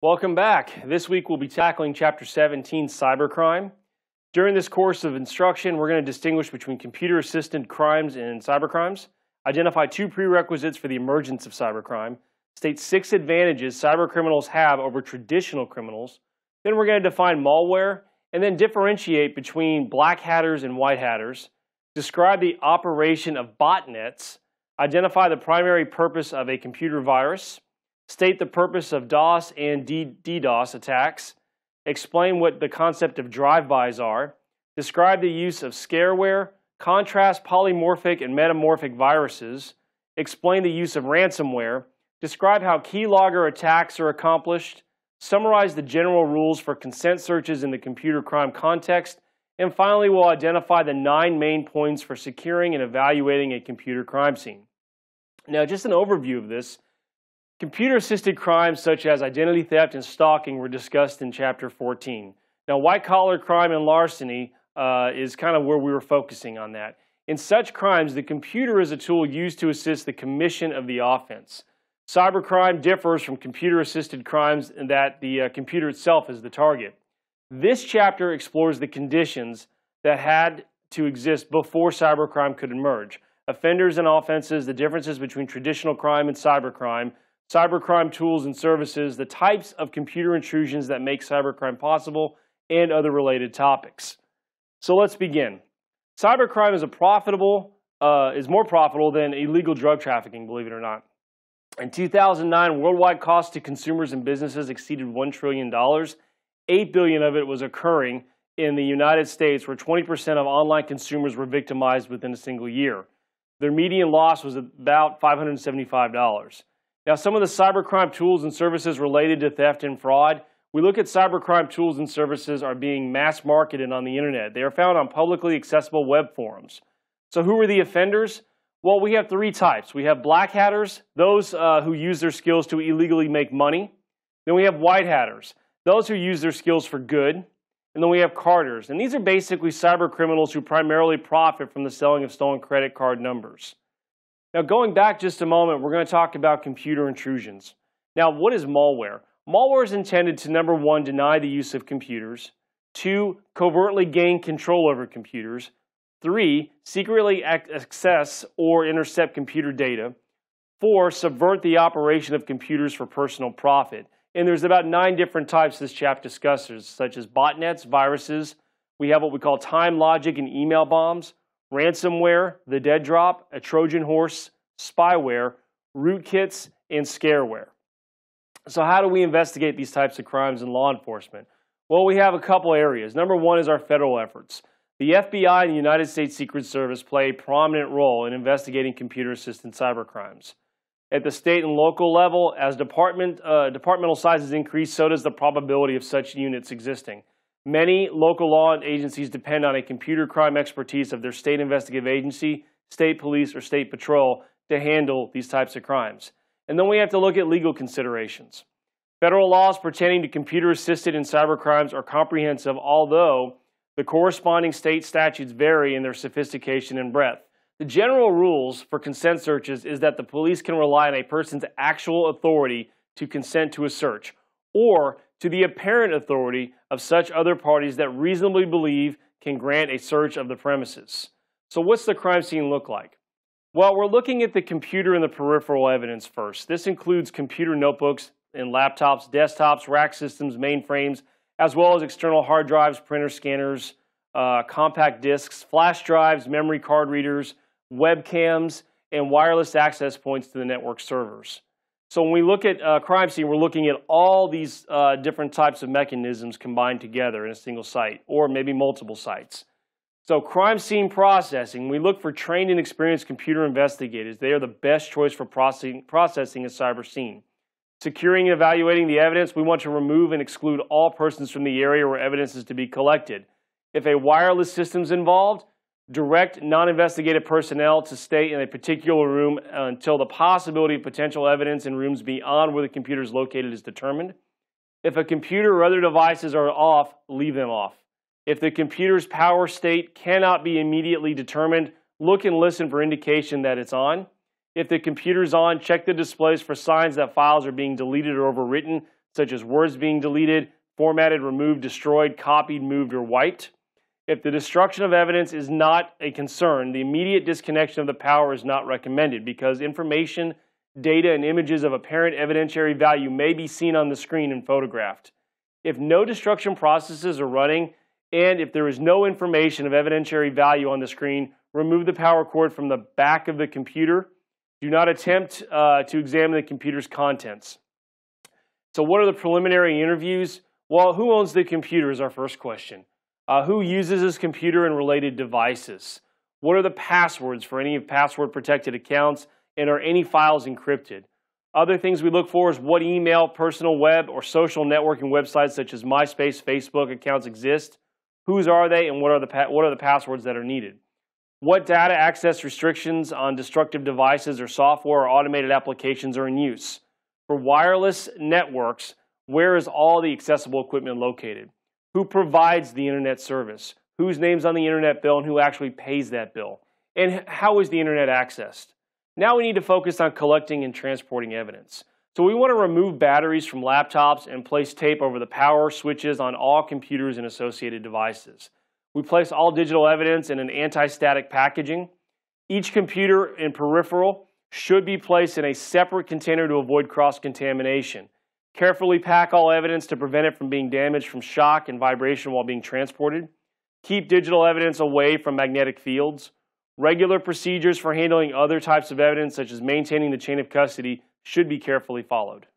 Welcome back. This week we'll be tackling Chapter 17, Cybercrime. During this course of instruction, we're going to distinguish between computer-assisted crimes and cybercrimes, identify two prerequisites for the emergence of cybercrime, state 6 advantages cybercriminals have over traditional criminals, then we're going to define malware, and then differentiate between black hatters and white hatters, describe the operation of botnets, identify the primary purpose of a computer virus, state the purpose of DOS and DDoS attacks, explain what the concept of drive-bys are, describe the use of scareware, contrast polymorphic and metamorphic viruses, explain the use of ransomware, describe how keylogger attacks are accomplished, summarize the general rules for consent searches in the computer crime context, and finally we'll identify the 9 main points for securing and evaluating a computer crime scene. Now, just an overview of this. Computer-assisted crimes such as identity theft and stalking were discussed in Chapter 14. Now, white-collar crime and larceny is kind of where we were focusing on that. In such crimes, the computer is a tool used to assist the commission of the offense. Cybercrime differs from computer-assisted crimes in that the computer itself is the target. This chapter explores the conditions that had to exist before cybercrime could emerge. Offenders and offenses, the differences between traditional crime and cybercrime, cybercrime tools and services, the types of computer intrusions that make cybercrime possible, and other related topics. So let's begin. Cybercrime is more profitable than illegal drug trafficking, believe it or not. In 2009, worldwide costs to consumers and businesses exceeded $1 trillion. $8 billion of it was occurring in the United States, where 20% of online consumers were victimized within a single year. Their median loss was about $575. Now, some of the cybercrime tools and services related to theft and fraud, we look at cybercrime tools and services are being mass marketed on the internet. They are found on publicly accessible web forums. So who are the offenders? Well, we have 3 types. We have black hatters, those who use their skills to illegally make money. Then we have white hatters, those who use their skills for good. And then we have carders. And these are basically cyber criminals who primarily profit from the selling of stolen credit card numbers. Now, going back just a moment, we're going to talk about computer intrusions. Now, what is malware? Malware is intended to, number 1, deny the use of computers, 2, covertly gain control over computers, 3, secretly access or intercept computer data, 4, subvert the operation of computers for personal profit. And there's about 9 different types this chapter discusses, such as botnets, viruses. We have what we call time logic and email bombs, ransomware, the dead drop, a Trojan horse, spyware, rootkits, and scareware. So how do we investigate these types of crimes in law enforcement? Well, we have a couple areas. Number 1 is our federal efforts. The FBI and the United States Secret Service play a prominent role in investigating computer-assisted cybercrimes. At the state and local level, as departmental sizes increase, so does the probability of such units existing. Many local law agencies depend on a computer crime expertise of their state investigative agency, state police, or state patrol to handle these types of crimes. And then we have to look at legal considerations. Federal laws pertaining to computer-assisted and cybercrimes are comprehensive, although the corresponding state statutes vary in their sophistication and breadth. The general rules for consent searches is that the police can rely on a person's actual authority to consent to a search, or to the apparent authority of such other parties that reasonably believe can grant a search of the premises. So what's the crime scene look like? Well, we're looking at the computer and the peripheral evidence first. This includes computer notebooks and laptops, desktops, rack systems, mainframes, as well as external hard drives, printer scanners, compact discs, flash drives, memory card readers, webcams, and wireless access points to the network servers. So when we look at crime scene, we're looking at all these different types of mechanisms combined together in a single site, or maybe multiple sites. So crime scene processing, we look for trained and experienced computer investigators. They are the best choice for processing a cyber scene. Securing and evaluating the evidence, we want to remove and exclude all persons from the area where evidence is to be collected. If a wireless system is involved, direct non-investigative personnel to stay in a particular room until the possibility of potential evidence in rooms beyond where the computer is located is determined. If a computer or other devices are off, leave them off. If the computer's power state cannot be immediately determined, look and listen for indication that it's on. If the computer's on, check the displays for signs that files are being deleted or overwritten, such as words being deleted, formatted, removed, destroyed, copied, moved, or wiped. If the destruction of evidence is not a concern, the immediate disconnection of the power is not recommended because information, data, and images of apparent evidentiary value may be seen on the screen and photographed. If no destruction processes are running, and if there is no information of evidentiary value on the screen, remove the power cord from the back of the computer. Do not attempt to examine the computer's contents. So what are the preliminary interviews? Well, who owns the computer is our first question. Who uses this computer and related devices? What are the passwords for any password-protected accounts, and are any files encrypted? Other things we look for is what email, personal web, or social networking websites such as MySpace, Facebook accounts exist. Whose are they, and what are the passwords that are needed? What data access restrictions on destructive devices or software or automated applications are in use? For wireless networks, where is all the accessible equipment located? Who provides the internet service? Whose name's on the internet bill and who actually pays that bill? And how is the internet accessed? Now we need to focus on collecting and transporting evidence. So we want to remove batteries from laptops and place tape over the power switches on all computers and associated devices. We place all digital evidence in an anti-static packaging. Each computer and peripheral should be placed in a separate container to avoid cross-contamination. Carefully pack all evidence to prevent it from being damaged from shock and vibration while being transported. Keep digital evidence away from magnetic fields. Regular procedures for handling other types of evidence, such as maintaining the chain of custody, should be carefully followed.